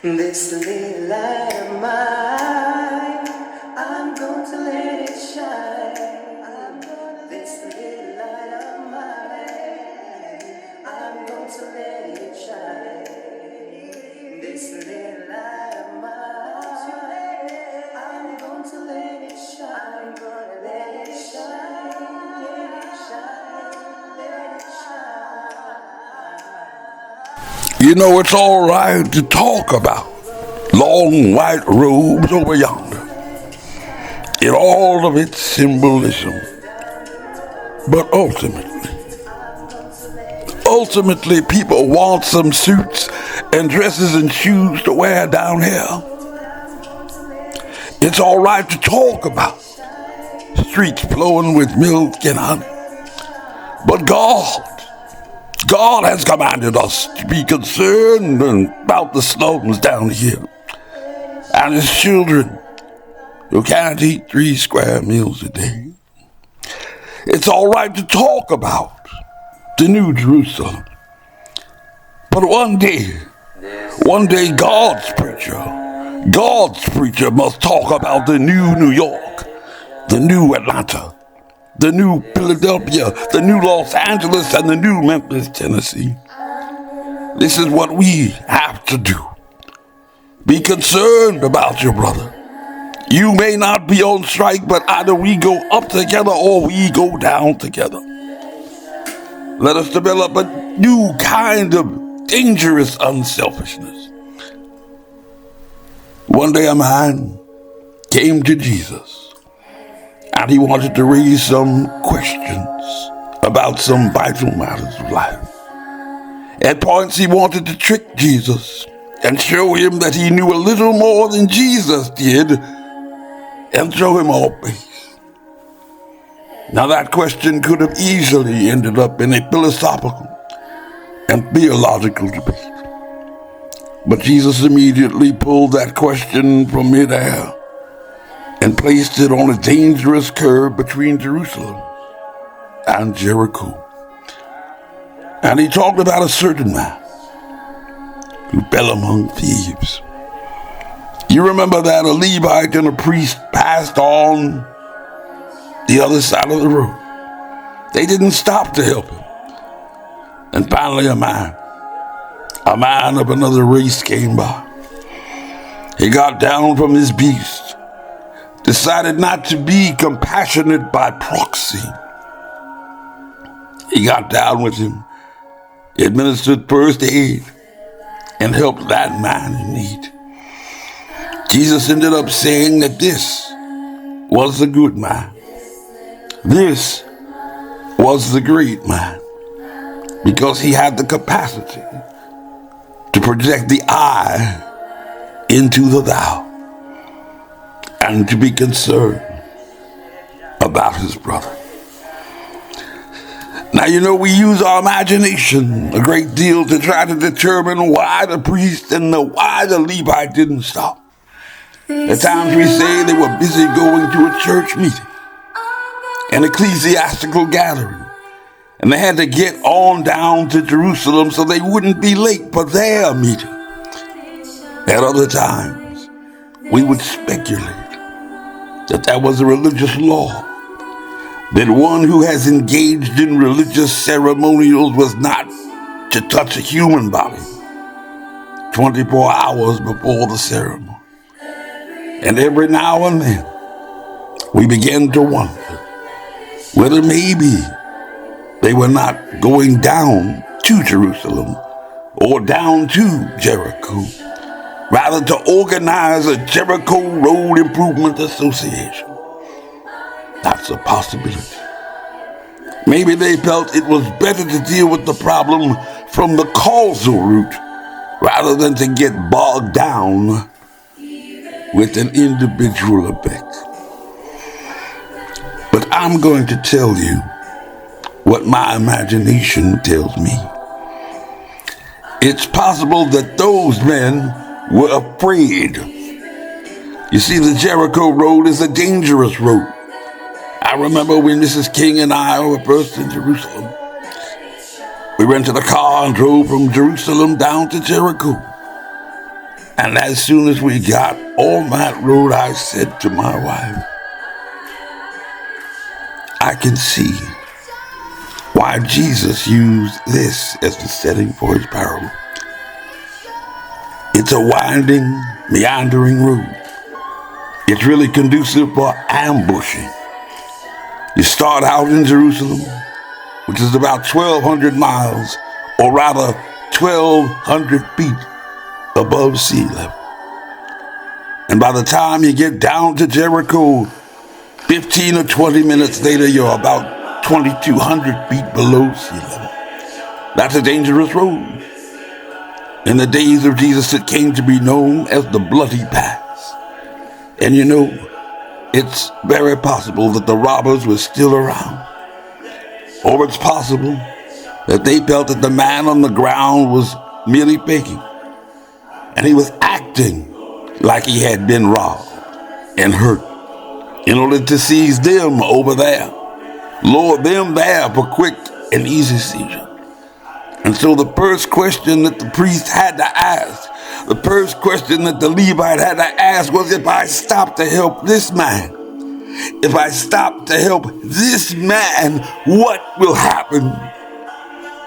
This little light of mine, I'm going to let it shine. This little light of mine, I'm going to let it shine. This little light of mine, I'm going to let it shine. I'm gonna let it shine, let it shine, let it shine. You know, it's all right to talk about long white robes over yonder in all of its symbolism. But ultimately, people want some suits and dresses and shoes to wear down here. It's all right to talk about streets flowing with milk and honey. But God has commanded us to be concerned about the slums down here and his children who can't eat 3 square meals a day. It's all right to talk about the New Jerusalem. But one day, God's preacher must talk about the new New York, the new Atlanta, the new Philadelphia, the new Los Angeles, and the new Memphis, Tennessee. This is what we have to do. Be concerned about your brother. You may not be on strike, but either we go up together or we go down together. Let us develop a new kind of dangerous unselfishness. One day a man came to Jesus, and he wanted to raise some questions about some vital matters of life. At points, he wanted to trick Jesus and show him that he knew a little more than Jesus did and throw him off base. Now, that question could have easily ended up in a philosophical and theological debate. But Jesus immediately pulled that question from midair and placed it on a dangerous curve between Jerusalem and Jericho. And he talked about a certain man who fell among thieves. You remember that a Levite and a priest passed on the other side of the road. They didn't stop to help him. And finally a man of another race came by. He got down from his beast, decided not to be compassionate by proxy. He got down with him, administered first aid, and helped that man in need. Jesus ended up saying that this was the good man. This was the great man, because he had the capacity to project the I into the thou and to be concerned about his brother. Now, you know, we use our imagination a great deal to try to determine why the priest and why the Levite didn't stop. At times we say they were busy going to a church meeting, an ecclesiastical gathering, and they had to get on down to Jerusalem so they wouldn't be late for their meeting. At other times, we would speculate that was a religious law, that one who has engaged in religious ceremonials was not to touch a human body 24 hours before the ceremony. And every now and then, we begin to wonder whether maybe they were not going down to Jerusalem or down to Jericho, rather to organize a Jericho Road Improvement Association. That's a possibility. Maybe they felt it was better to deal with the problem from the causal root rather than to get bogged down with an individual effect. But I'm going to tell you what my imagination tells me. It's possible that those men were afraid. You see, the Jericho Road is a dangerous road. I remember when Mrs. King and I were first in Jerusalem. We rented a car and drove from Jerusalem down to Jericho. And as soon as we got on that road, I said to my wife, I can see why Jesus used this as the setting for his parable. It's a winding, meandering road. It's really conducive for ambushing. You start out in Jerusalem, which is about 1,200 miles, or rather 1,200 feet above sea level. And by the time you get down to Jericho, 15 or 20 minutes later, you're about 2,200 feet below sea level. That's a dangerous road. In the days of Jesus, it came to be known as the Bloody Pass. And you know, it's very possible that the robbers were still around. Or it's possible that they felt that the man on the ground was merely faking. And he was acting like he had been robbed and hurt in order to seize them over there, lure them there for quick and easy seizure. And so the first question that the priest had to ask, the first question that the Levite had to ask was, if I stop to help this man, if I stop to help this man, what will happen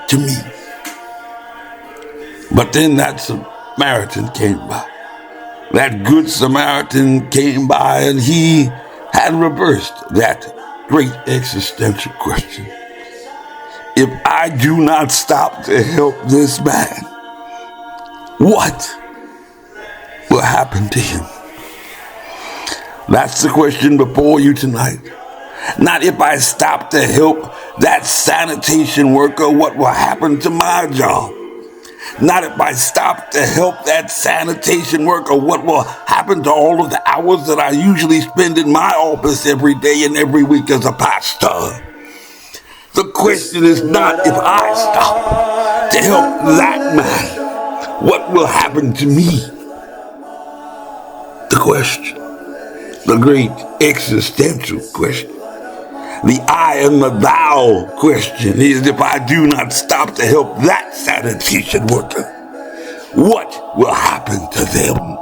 to me? But then that Samaritan came by. That good Samaritan came by, and he had reversed that great existential question. If I do not stop to help this man, what will happen to him? That's the question before you tonight. Not if I stop to help that sanitation worker, what will happen to my job? Not if I stop to help that sanitation worker, what will happen to all of the hours that I usually spend in my office every day and every week as a pastor. The question is not if I stop to help that man, what will happen to me? The question, the great existential question, the I and the thou question is, if I do not stop to help that sanitation worker, what will happen to them?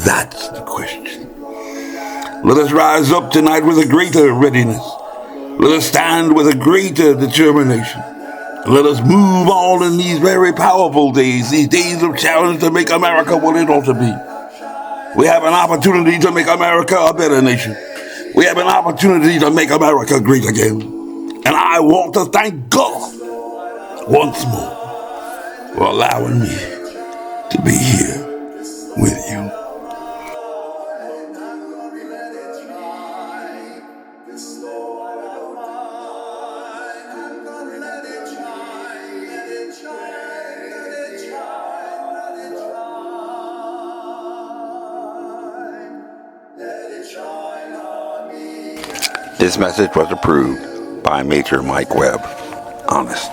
That's the question. Let us rise up tonight with a greater readiness. Let us stand with a greater determination. Let us move on in these very powerful days, these days of challenge to make America what it ought to be. We have an opportunity to make America a better nation. We have an opportunity to make America great again. And I want to thank God once more for allowing me to be here with you. This message was approved by Major Mike Webb. Honest.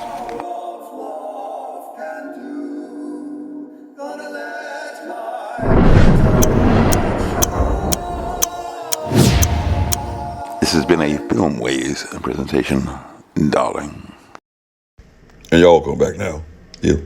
This has been a Filmways presentation, darling. And y'all come back now. Yeah.